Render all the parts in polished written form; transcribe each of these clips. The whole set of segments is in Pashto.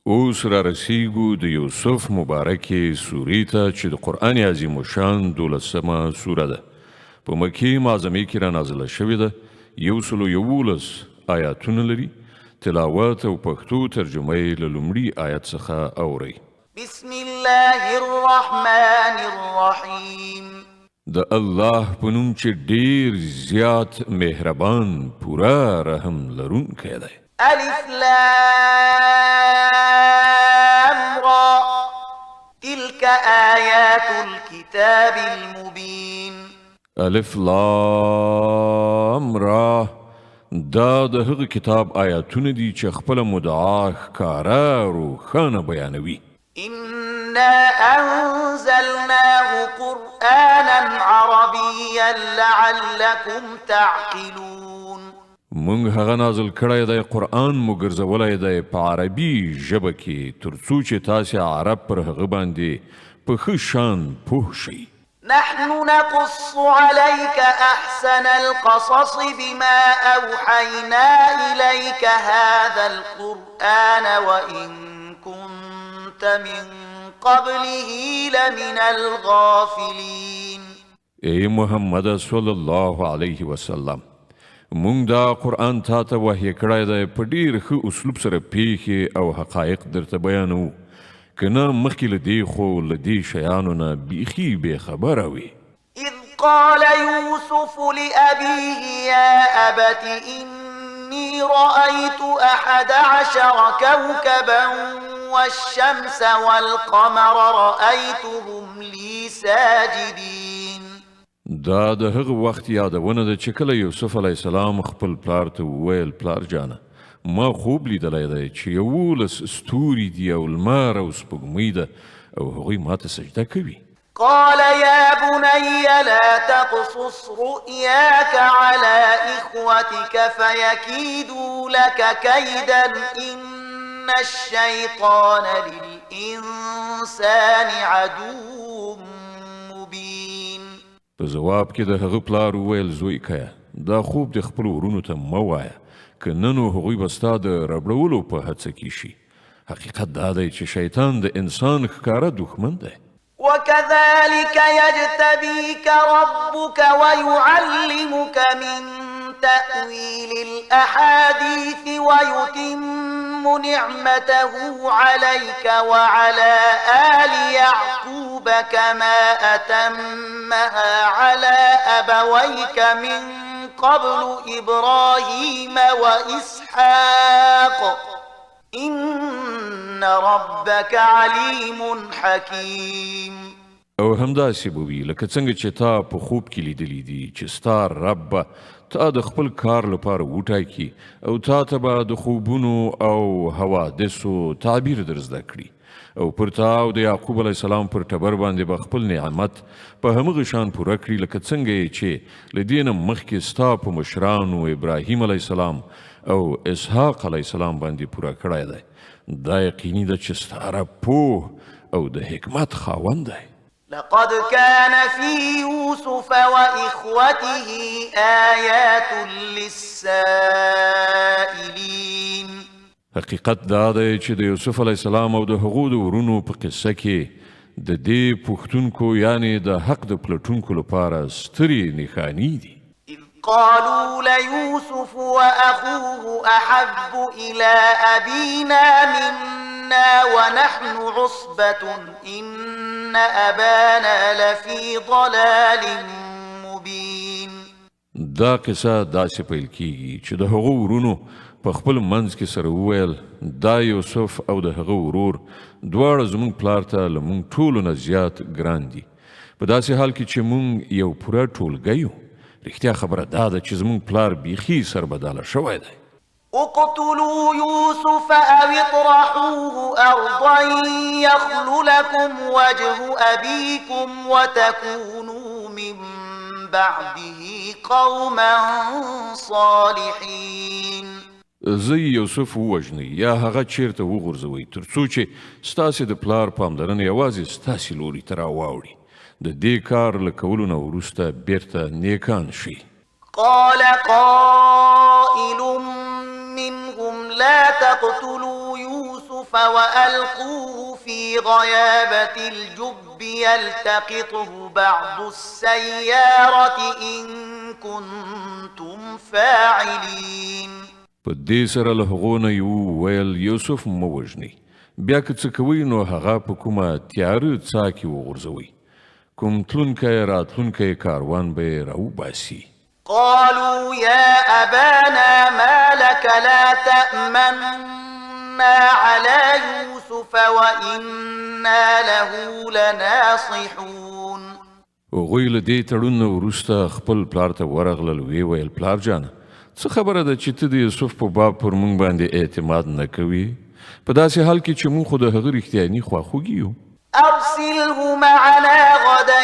اوس را رسیږو د یوسف مبارکې سورې ته چې د قرآن عظیم الشان 12مه سوره ده. په مکې معظمې کې را نازله شوې ده. 111 آیاتونه لري. تلاوت او پښتو ترجمه یې له لومړي آیت څخه اورئ. بسم الله الرحمن الرحیم. د الله په نوم چې ډېر زیات مهربان پوره رحم لرونکی دی. الف لام را تلك آیات الكتاب المبین. الف لام را دا د هغه کتاب آیاتونه دي چې خپل مدعا ښکاره روښانه بیانوي. إنا أنزلناه قرآنا عربيا لعلكم تعقلون. مونږ هغه نازل کړی دی قرآن مو ګرځولی دی په عربي ژبه کې تر څو چې تاسې عرب پر هغه باندې په ښه شان پوه شئ. نحن نقص عليك أحسن القصص بما أوحينا إليك هذا القرآن وإن كنت من قبله لمن الغافلين. ای محمد صلی الله علیه وسلم، مونږ دا قرآن تا ته وحی کړی دی په ډېر ښه اسلوب سره پیښې او حقایق درته بیانوو، که نه مخکې له دې خو له دې شیانو نه بیخي بېخبره وي. إذ قال يوسف لأبيه يا أبت إني رأيت 11 كوكبا والشمس والقمر رأيتهم لي ساجدين. دا د هغه وخت یادونه ده چې کله یوسف علیه السلام خپل پلار ته وویل پلار جانه ما خوب لیدلی دی چې 11 ستوري دي او لمر او سپوږمۍ ده او هغوی ماته سجده کوي. قال يا بني لا تقصص رؤياك على إخوتك فيكيدوا لك كيدا إن الشيطان للإنسان عدو مبين. په جواب کې د هغه پلار وویل زوی کیه دا خوب د خپل ورونو ته مه وایه که نه نو هغوی به ستا د ربړولو په هڅه کې شي. حقیقت دا دی چې شیطان د انسان ښکاره دښمن دی. وكذلك يجتبيك ربك ويعلمك من تأويل الأحاديث ويتم نعمته عليك وعلى آل يعقوب كما أتمها على أبويك من قبل إبراهيم وإسحاق إن ربك عليم حكيم. او همداسې به وي لکه څنګه چې تا په خوب کې لیدلی دي چې ستا رب به تا د خپل کار لپاره وټاکي او تا ته به د خوبونو او حوادثو تعبیر در زده کړي او پر تا او د یعقوب علیه السلام پر ټبر باندې به خپل نعمت په همغه شان پوره کړي لکه څنګه یې چې له دې نه مخکې ستا په مشرانو ابراهیم علیه السلام او اسحاق علیه السلام باندې پوره کړی دی. دا یقیني ده چې ستا رب پوه او د حکمت خاوند دی. لقد كان في يوسف وإخوته آيات للسائلين. حقیقت دا دی چې د یوسف علیه السلام او د هغو د ورونو په قصه کې د دې پوښتونکو یعنی د حق د پلټونکو لپاره سترې نښانې دي. إذ قالوا ليوسف وأخوه أحب إلى أبينا منا ونحن عصبة إن أبانا لفي ضلال مبين. دا قصه داسې پیل کیږي چې د هغو ورونو په خپل منځ کې سره وویل دا یوسف او د هغه ورور دواړه زموږ پلار ته له موږ ټولو نه زیات ګران دي په داسې حال کې چې موږ یو پوره ټولګی یو. رښتیا خبره دا ده چې زموږ پلار بیخي سربداله شوی دی. اقتلوا يوسف أو اطرحوه أرضا يخل لكم وجه أبيكم وتكونوا من بعده قوما صالحين. زه یوسف ووژنئ یا هغه چیرته وغورځوئ تر څو چې ستاسې د پلار پاملرنه یوازې ستاسې لوري ته راواوړي. د دې کار له کولو نه وروسته بیرته نیکان شي. قال قائل منهم لا تقتلوا يوسف يوسف وألقوه في غيابة الجب يلتقطه بعض السيارة إن كنتم فاعلين. په دې سره له هغو نه یې وویل یوسف مه وژنئ، بیا که څه کوئ نو هغه په کومه تیاره څاه کې وغورځوئ، کوم تلونکی راتلونکی کاروان به یې راوباسي. قالوا يا أبانا ما لك لا تأمنا على يوسف وإنا له لناصحون. هغوی له دې تړون نه وروسته خپل پلار ته ورغلل، ویې ویل پلار جانه څه خبره ده چې ته د یوسف په باب پر موږ باندې اعتماد نه کوې، په داسې حال کې چې موږ خو د هغه رښتیاني خواخوږي یو. أرسله معنا غدا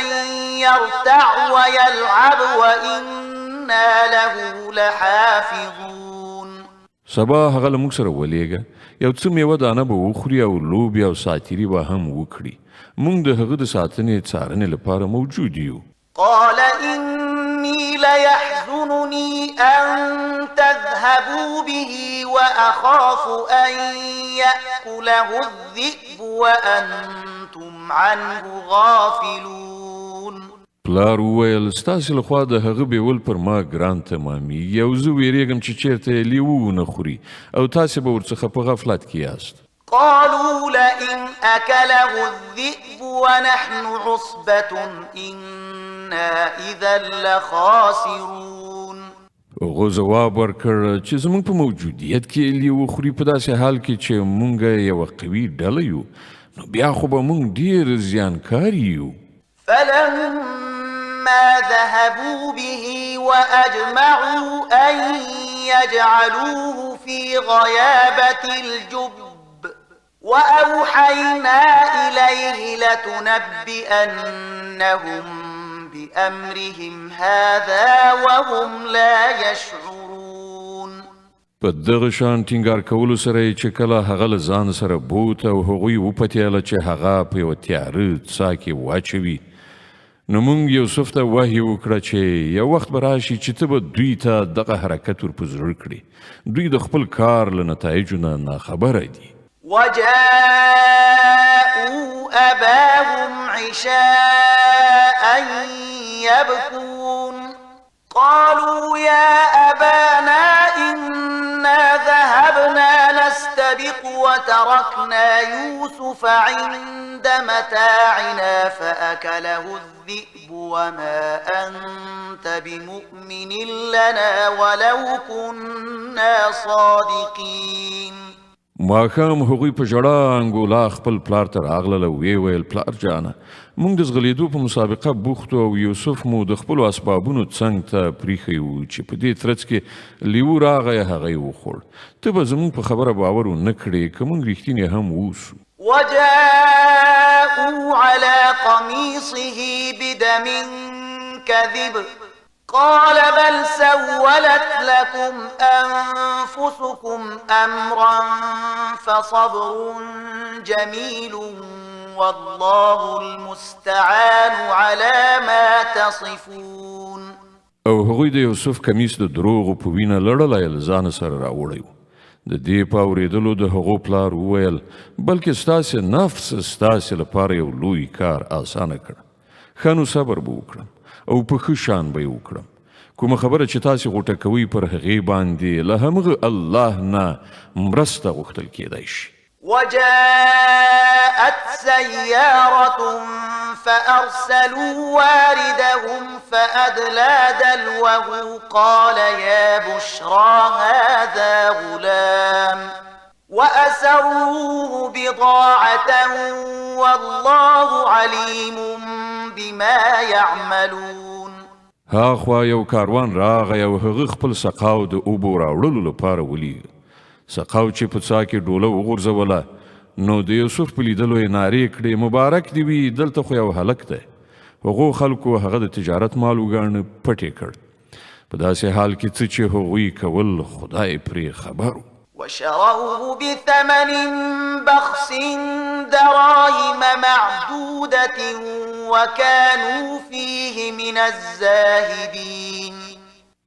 يرتع ويلعب وإنا له لحافظون. سبا هغه له موږ سره ولېږه، یو څه میوه دانه به وخوري او لوبې او ساتیري به هم وکړي، موږ د هغه د ساتنې څارنې لپاره موجود یو. قال إني ليحزنني أن تذهبوا به وأخاف أن يأكله الذئب وأنتم عنه غافلون. پلار وویل ستاسې لخوا د هغه بیول پر ما ګران تمامېږي او زه ویرېږم چې چېرته یې لیوه ونه خوري او تاسې به ورڅخه په غفلت کې یاست. قالوا لئن أكله الذئب ونحن عصبة إنا إذا لخاسرون. هغو ځواب ورکړ چې زموږ په موجودیت کې لیوه خوري، په داسې حال کې چې موږ یوه قوي ډله یو نو بیا خو به موږ ډېر زیانکار یو. فلما ذهبوا به وأجمعوا أن يجعلوه في غيابة الجب وأوحينا إليه لتنبئنهم بأمرهم هذا وهم لا يشعرون. په دغه شان ټینګار کولو سره چې کله هغه له ځان سره بوت او هغوی وپتېله چې هغه په یوه تیاره څاه کې واچوي، نو موږ یوسف ته وحی وکړه چې یو وخت به راشي چې ته به دوی ته دغه حرکت ور په زړه کړي، دوی د خپل کار له نتایجو نه ناخبره دي. وجاءوا أباهم عشاء يبكون قالوا يا أبانا إنا ذهبنا نستبق وتركنا يوسف عند متاعنا فأكله الذئب وما أنت بمؤمن لنا ولو كنا صادقين. ماښام هغوی په ژړا انګولا خپل پلار ته راغلل او ویې ویل پلار جانه موږ د ځغلېدو په مسابقه بوخت او یوسف مو د خپلو اسبابونو څنګ ته پریښی و چې په دې ترڅ کې لیوه راغی هغه یې وخوړ، ته به زموږ په خبره باور ونه کړې که موږ رښتینې هم اوسو. وجاءوا على قميصه بدم كذب قال بل سولت لكم أنفسكم أمرا فصبر جميل والله المستعان على ما تصفون. او هغوی د یوسف کمیس د دروغو په وینه لړلی له ځانه سره راوړی و. د دې په اورېدلو د هغو پلار وویل بلکې ستاسې نفس ستاسې لپاره یو لوی کار اسانه کړ، ښه نو صبر به وکړم او په ښه شان به یې وکړم، کومه خبره چې تاسې غوټه کوئ پر هغې باندې له همغه الله نه مرسته غوښتل کیدی شي. وجاءت سيارة فأرسلوا واردهم فأدلى دلوه قال يا بشرى هذا غلام وأسروه بضاعة والله عليم بما يعملون. هاخوا یو کاروان راغی او هغه خپل سقاو د اوبو راوړلو لپاره ولیږه. سقاو چې په څاه کې ډوله وغورځوله نو د یوسف په لیدلو یې نارې کړې مبارک دې وي، دلته خو یو هلک دی. هغو خلکو هغه د تجارت مال وګاڼه پټ یې کړ، په داسې حال کې څه چې هغوی کول خدای پرې خبر و. وشروه بثمن بخس دراهم معدودة وكانوا فيه من الزاهدين.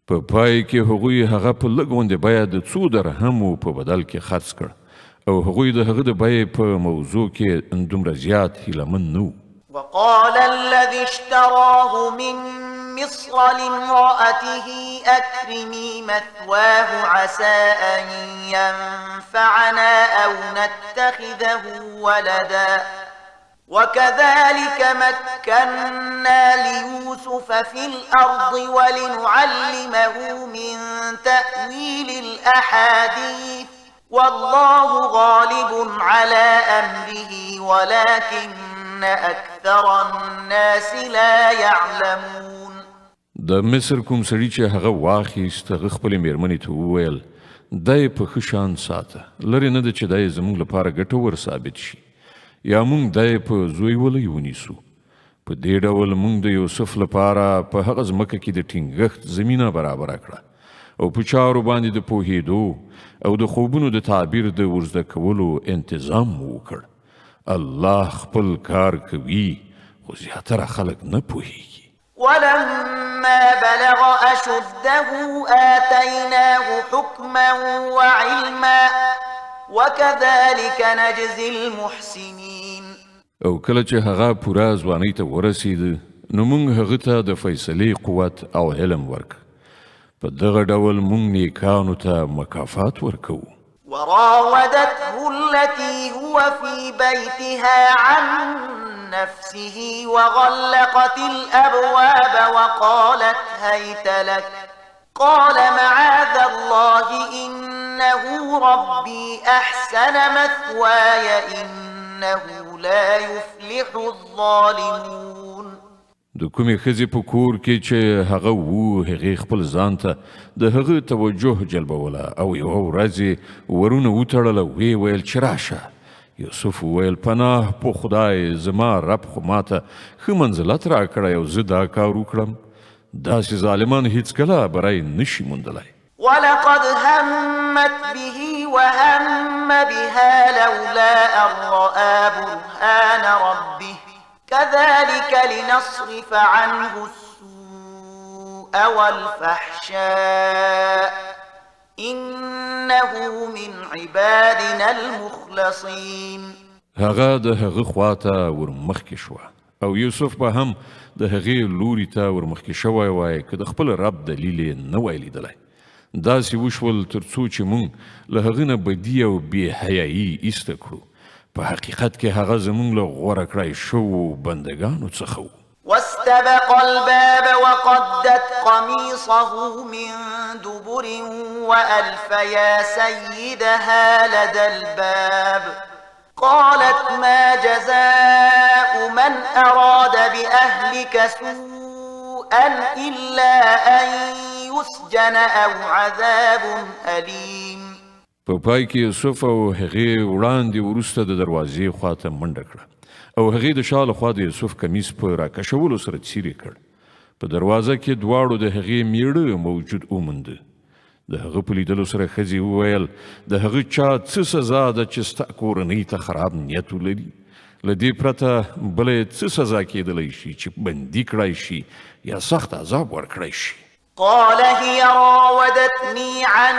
په پای کې هغوی هغه په لږ غوندې بیه د 2 درهمو په بدل کې خرڅ کړ او هغوی د هغه د بیې په موضوع کې دومره زیات هیلهمن نه وو. وقال الذي اشتراه من مصر لامرأته أكرمي مثواه عسى أن ينفعنا أو نتخذه ولدا وكذلك مكنا ليوسف في الأرض ولنعلمه من تأويل الأحاديث والله غالب على أمره ولكن أكثر الناس لا يعلمون. د مصر کوم سړي چې هغه واخیست هغه خپلې مېرمنې ته وویل دی په ښه شان ساته، لرې نه ده چې دی زموږ لپاره ګټور ثابت شي یا موږ دی په زوی ولی ونیسو. په دې ډول موږ د یوسف لپاره په هغه ځمکه کې د ټینګښت زمینه برابره کړه او په چارو باندې د پوهېدو او د خوبونو د تعبیر د ورزده کولو انتظام مو وکړ. الله خپل کار کوي خو زیاتره خلک نه پوهېږي. ولما بلغ أشده آتيناه حكما وعلما وكذلك نجزي المحسنين. او کله چې هغه پوره ځوانۍ ته ورسېد نو موږ هغه ته د فیصلې قوت او علم ورک. په دغه ډول موږ نیکانو ته مکافات ورکوو. وراودته التي هو في بيتها عن نفسه وغلقت الأبواب وقالت هيت لك قال معاذ الله إنه ربي أحسن مثواي إنه لا يفلح الظالمون. د کومې ښځې په کور کې چې هغه وو هغې خپل ځان ته د هغه توجه جلبوله او یوه ورځ ورونه وتړله ویې ویل چې راشه. یوسف وویل پناه په خدای زما رب خو ماته ښه منزلت راکړی او زه دا کار وکړم. داسې ظالمان هیڅکله بری نشي موندلی. ولقد همت به وهم بها لولا أن رأى برهان ربه كذلك لنصرف عنه السوء والفحشاء إنه من عبادنا المخلصين. هغه د هغه خواته ورمخکې شوه او یوسف به هم د هغې لوري ته ورمخکې شوی وای که د خپل رب دلیل یې نه وای لیدلی. داسې وشول تر څو چې موږ له هغه نه بدي او بې حیایي ایسته کړو. په حقیقت کې هغه زموږ له غوره کړای شوو بندګانو څخه و. واستبق الباب وقدت قميصه من دبر وألف يا سيدها لدى الباب قالت ما جزاء من أراد بأهلك سوءا إلا أن يسجن أو عذاب أليم. په پای کې یوسف او هغې وړاندې وروسته د دروازې خواته منډه کړه او هغې د شا له خوا د یوسف کمیس په راکشولو سره څیرې کړ. په دروازه کې دواړو د هغې میړه موجود ومونده. د هغه په لیدلو سره ښځې وویل د هغه چا څه سزا ده چې ستا کورنۍ ته خراب نیت ولري. له دې پرته بله څه سزا کېدلی شي چې بندي کړی شي یا سخت عذاب ورکړی شي. قال هي راودتني عن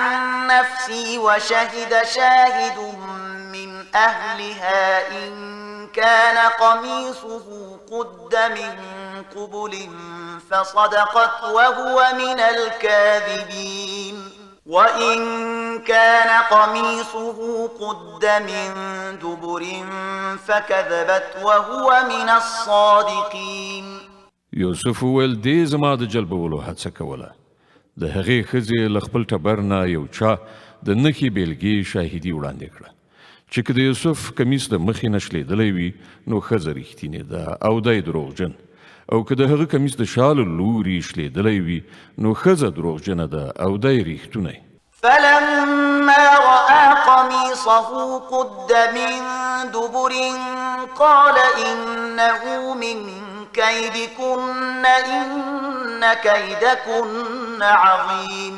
نفسي وشهد شاهد من أهلها إن كان قميصه قد من قبل فصدقت وهو من الكاذبين وإن كان قميصه قد من دبر فكذبت وهو من الصادقين. یوسف وویل دې زما د جلبولو هڅه کوله. د هغې ښځې له خپل ټبر نه یو چا د نښې بیلګې شاهدي وړاندې کړه چې که د یوسف کمیس د مخې نه شلېدلی وي نو ښځه رښتینې ده او دی دروغجن، او که د هغه کمیس د شا له لوري شلېدلی وي نو ښځه دروغجنه ده او دی رښتونی. فلما رأى قميصه قد من دبر قال إنه من كيدكن إن كيدكن عظيم.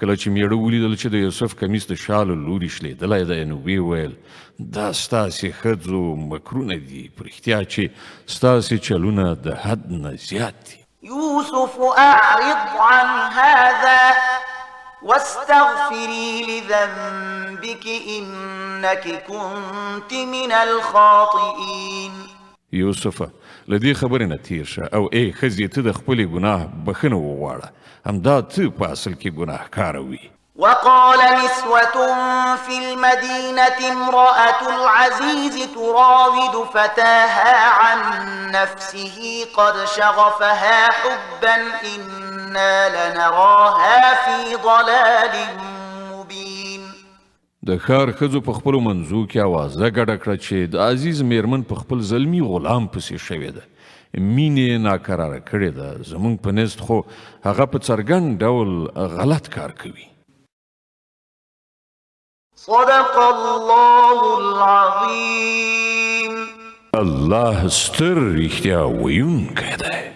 کله چې میړه ولیدل چې د یوسف کمیس د شا له لوري شلېدلی دی نو ویې ویل دا ستاسې ښځو مکرونه دي، په رښتیا چې ستاسې چلونه د حد نه زیات دي. يوسف أعرض عن هذا واستغفري لذنبك إنك كنت من الخاطئين. یوسفه له دې خبرې نه تیر شه او ای ښځې ته د خپلې ګناه بخښنه وغواړه، همدا ته په اصل کې ګناهکاره وي. وقال نسوة في المدينة امرأة العزيز تراود فتاها عن نفسه قد شغفها حبا إنا لنراها في ضلال مبين. د ښار ښځو په خپلو منځو کې اوازه ګډه کړه چې د عزیز میرمن په خپل زلمي غلام پسې شوې ده، مینې ناکراره کړې ده، زموږ په نزد خو هغه په څرګند ډول غلط کار کوي. صدق الله العظيم. الله ستر رښتیا ویونکی دی.